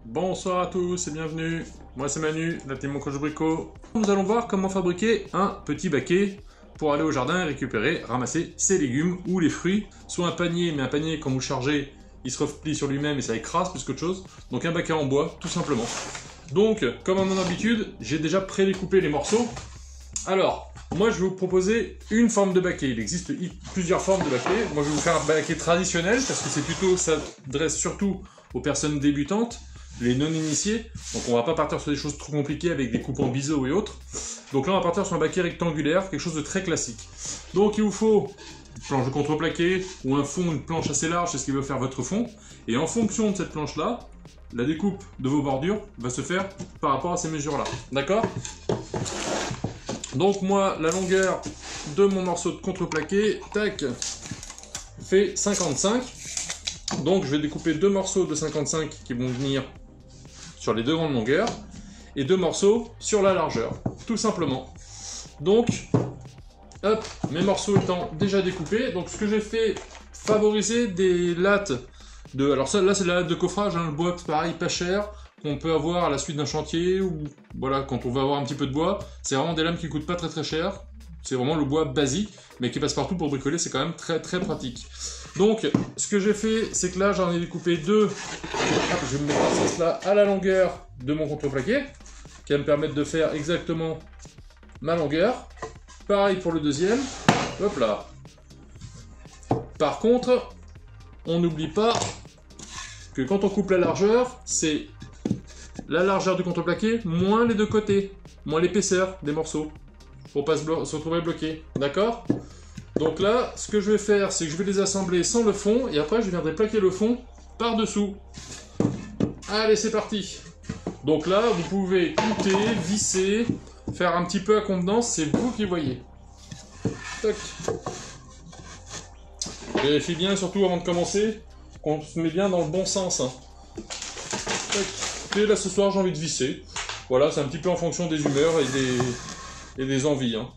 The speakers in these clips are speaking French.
Bonsoir à tous et bienvenue, moi c'est Manu, la team Mon Coach Brico. Nous allons voir comment fabriquer un petit baquet pour aller au jardin et récupérer, ramasser ses légumes ou les fruits. Soit un panier, mais un panier quand vous chargez, il se replie sur lui-même et ça écrase plus qu'autre chose. Donc un baquet en bois, tout simplement. Donc, comme à mon habitude, j'ai déjà pré-découpé les morceaux. Alors, moi je vais vous proposer une forme de baquet. Il existe plusieurs formes de baquet. Moi je vais vous faire un baquet traditionnel parce que c'est plutôt, ça s'adresse surtout aux personnes débutantes, les non-initiés. Donc on va pas partir sur des choses trop compliquées avec des coupes en biseau et autres. Donc là on va partir sur un baquet rectangulaire, quelque chose de très classique. Donc il vous faut une planche de contreplaqué ou un fond, une planche assez large, c'est ce qui va faire votre fond. Et en fonction de cette planche-là, la découpe de vos bordures va se faire par rapport à ces mesures-là. D'accord ? Donc moi, la longueur de mon morceau de contreplaqué, tac, fait 55. Donc je vais découper deux morceaux de 55 qui vont venir sur les deux grandes longueurs et deux morceaux sur la largeur, tout simplement. Donc, hop, mes morceaux étant déjà découpés, donc ce que j'ai fait, favoriser des lattes de... Alors ça, là c'est la latte de coffrage, hein, le bois pareil, pas cher, qu'on peut avoir à la suite d'un chantier, ou voilà, quand on va avoir un petit peu de bois. C'est vraiment des lames qui coûtent pas très très cher, c'est vraiment le bois basique, mais qui passe partout pour bricoler, c'est quand même très très pratique. Donc, ce que j'ai fait, c'est que là, j'en ai découpé deux. Hop, je vais me mettre ça là à la longueur de mon contreplaqué, qui va me permettre de faire exactement ma longueur. Pareil pour le deuxième. Hop là. Par contre, on n'oublie pas que quand on coupe la largeur, c'est la largeur du contreplaqué moins les deux côtés, moins l'épaisseur des morceaux, pour pas se retrouver bloqué. D'accord ? Donc là, ce que je vais faire, c'est que je vais les assembler sans le fond, et après je viendrai plaquer le fond par-dessous. Allez, c'est parti. Donc là, vous pouvez couper, visser, faire un petit peu à contenance, c'est vous qui voyez. Toc. Vérifiez bien, surtout avant de commencer, qu'on se met bien dans le bon sens. Hein. Et là, ce soir, j'ai envie de visser. Voilà, c'est un petit peu en fonction des humeurs et des envies. Hein.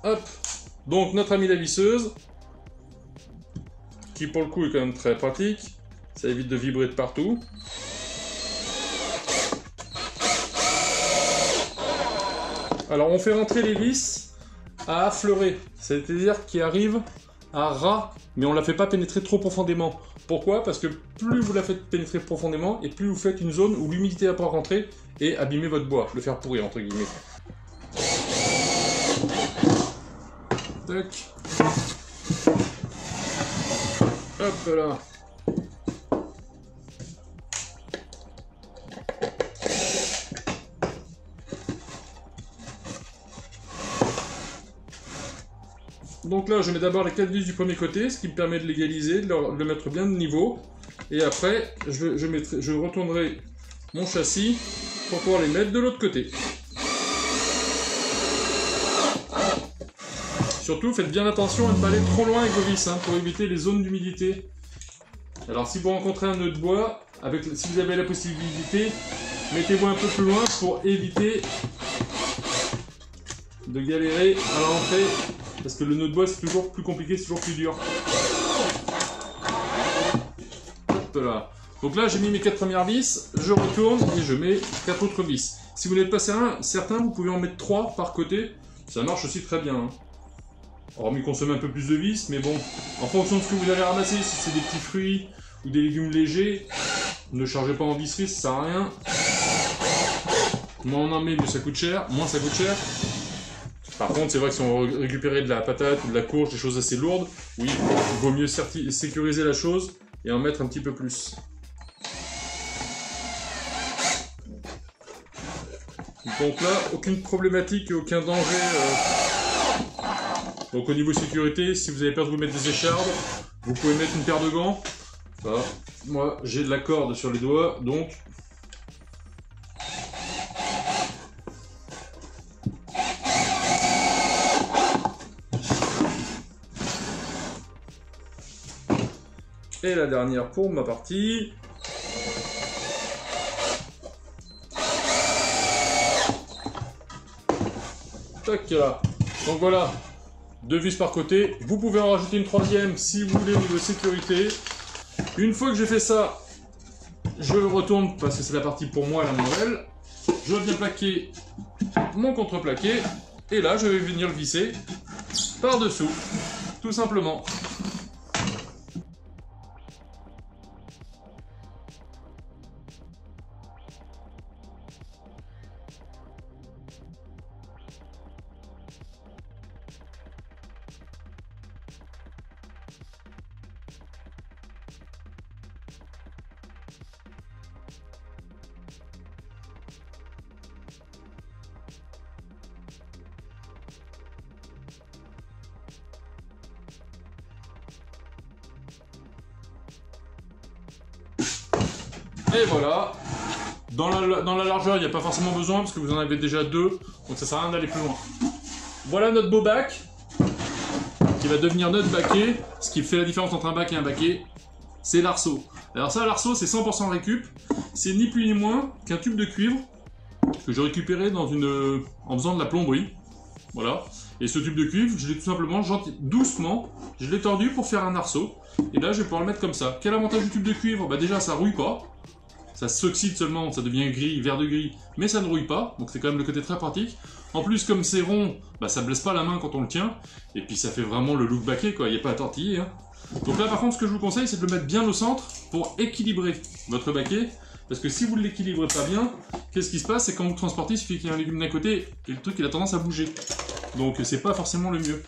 Hop. Donc notre amie la visseuse, qui pour le coup est quand même très pratique, ça évite de vibrer de partout. Alors on fait rentrer les vis à affleurer, c'est-à-dire qui arrive à ras, mais on ne la fait pas pénétrer trop profondément. Pourquoi ? Parce que plus vous la faites pénétrer profondément, et plus vous faites une zone où l'humidité va pas rentrer et abîmer votre bois, le faire pourrir entre guillemets. Tac. Hop là. Donc là, je mets d'abord les 4 vis du premier côté, ce qui me permet de l'égaliser, de le mettre bien de niveau. Et après, je retournerai mon châssis pour pouvoir les mettre de l'autre côté. Surtout, faites bien attention à ne pas aller trop loin avec vos vis, hein, pour éviter les zones d'humidité. Alors si vous rencontrez un nœud de bois, si vous avez la possibilité, mettez-vous un peu plus loin pour éviter de galérer à l'entrée, parce que le nœud de bois c'est toujours plus compliqué, c'est toujours plus dur. Hop là. Donc là j'ai mis mes 4 premières vis, je retourne et je mets 4 autres vis. Si vous n'êtes pas certain, vous pouvez en mettre 3 par côté, ça marche aussi très bien. Hein. Hormis consommer un peu plus de vis, mais bon, en fonction de ce que vous allez ramasser, si c'est des petits fruits ou des légumes légers, ne chargez pas en visserie, ça sert à rien. Moins on en met, mieux ça coûte cher, moins ça coûte cher. Par contre, c'est vrai que si on récupérait de la patate ou de la courge, des choses assez lourdes, oui, il vaut mieux sécuriser la chose et en mettre un petit peu plus. Donc là, aucune problématique et aucun danger. Donc au niveau sécurité, si vous avez peur de vous mettre des échardes, vous pouvez mettre une paire de gants. Ça, moi j'ai de la corde sur les doigts, donc... Et la dernière pour ma partie. Tac là. Donc voilà. 2 vis par côté, vous pouvez en rajouter une troisième si vous voulez au niveau sécurité. Une fois que j'ai fait ça, je retourne parce que c'est la partie pour moi la moins belle. Je viens plaquer mon contreplaqué et là je vais venir le visser par-dessous, tout simplement. Et voilà, dans la largeur, il n'y a pas forcément besoin parce que vous en avez déjà deux, donc ça sert à rien d'aller plus loin. Voilà notre beau bac, qui va devenir notre baquet. Ce qui fait la différence entre un bac et un baquet, c'est l'arceau. Alors ça, l'arceau, c'est 100% récup. C'est ni plus ni moins qu'un tube de cuivre que j'ai récupéré en faisant de la plomberie. Voilà. Et ce tube de cuivre, je l'ai tout simplement, doucement, je l'ai tordu pour faire un arceau. Et là, je vais pouvoir le mettre comme ça. Quel avantage du tube de cuivre? Bah déjà, ça rouille pas. Ça s'oxyde seulement, ça devient gris, vert de gris, mais ça ne rouille pas, donc c'est quand même le côté très pratique. En plus, comme c'est rond, bah ça blesse pas la main quand on le tient, et puis ça fait vraiment le look baquet, quoi, il n'y a pas à tortiller. Hein. Donc là, par contre, ce que je vous conseille, c'est de le mettre bien au centre pour équilibrer votre baquet, parce que si vous ne l'équilibrez pas bien, qu'est-ce qui se passe? C'est quand vous le transportez, il suffit qu'il y ait un légume d'un côté, et le truc il a tendance à bouger. Donc c'est pas forcément le mieux.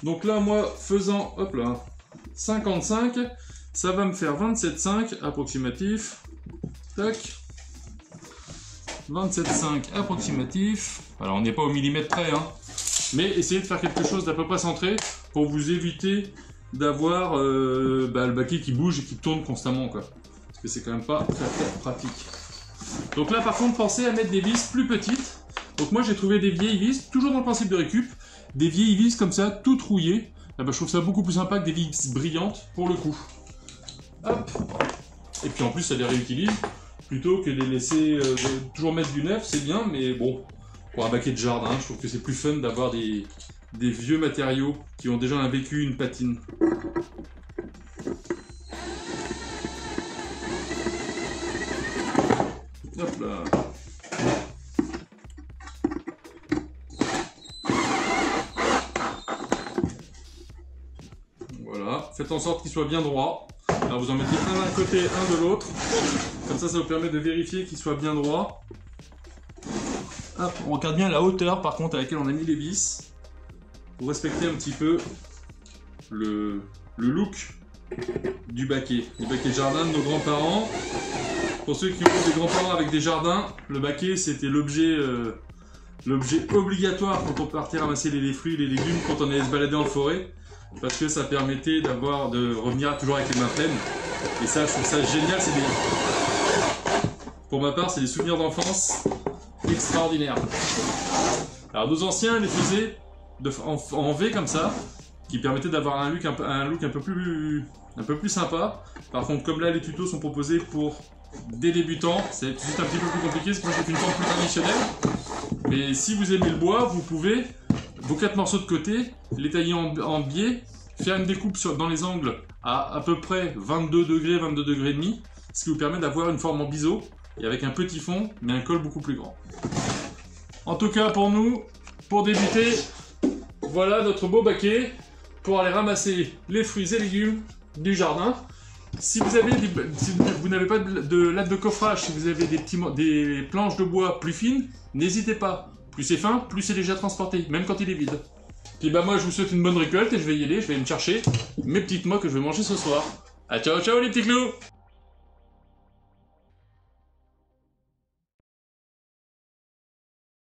Donc là, moi, faisant, hop là, 55, ça va me faire 27,5 approximatif. Tac. 27,5 approximatif. Alors on n'est pas au millimètre près, hein. Mais essayez de faire quelque chose d'à peu près centré pour vous éviter d'avoir le baquet qui bouge et qui tourne constamment, quoi. Parce que c'est quand même pas très pratique. Donc là par contre, pensez à mettre des vis plus petites. Donc moi j'ai trouvé des vieilles vis, toujours dans le principe de récup, des vieilles vis comme ça, toutes rouillées. Je trouve ça beaucoup plus sympa que des vis brillantes pour le coup. Hop. Et puis en plus ça les réutilise. Plutôt que de les laisser toujours mettre du neuf, c'est bien, mais bon, pour un baquet de jardin, je trouve que c'est plus fun d'avoir des vieux matériaux qui ont déjà vécu une patine. Hop là. Voilà, faites en sorte qu'il soit bien droit. Alors vous en mettez un d'un côté, un de l'autre. Comme ça, ça vous permet de vérifier qu'il soit bien droit. Hop, on regarde bien la hauteur par contre à laquelle on a mis les vis. Pour respecter un petit peu le look du baquet de jardin de nos grands-parents. Pour ceux qui ont des grands-parents avec des jardins, le baquet c'était l'objet obligatoire quand on partait ramasser les fruits, les légumes, quand on allait se balader en forêt. Parce que ça permettait de revenir toujours avec les mains pleines. Et ça, je trouve ça génial, c'est bien. Pour ma part, c'est des souvenirs d'enfance extraordinaires. Alors nos anciens les faisaient en V comme ça, qui permettait d'avoir un look un peu plus sympa. Par contre, comme là les tutos sont proposés pour des débutants, c'est tout de suite un petit peu plus compliqué, c'est pour ça que j'ai fait une forme plus traditionnelle. Mais si vous aimez le bois, vous pouvez vos 4 morceaux de côté, les tailler en biais, faire une découpe dans les angles à peu près 22 degrés, 22 degrés et demi, ce qui vous permet d'avoir une forme en biseau et avec un petit fond, mais un col beaucoup plus grand. En tout cas pour nous, pour débuter, voilà notre beau baquet pour aller ramasser les fruits et légumes du jardin. Si vous n'avez pas de latte de coffrage, si vous avez des planches de bois plus fines, n'hésitez pas. Plus c'est fin, plus c'est léger à transporter, même quand il est vide. Puis bah moi je vous souhaite une bonne récolte et je vais y aller, je vais me chercher mes petites noix que je vais manger ce soir. Ah ciao ciao les petits clous!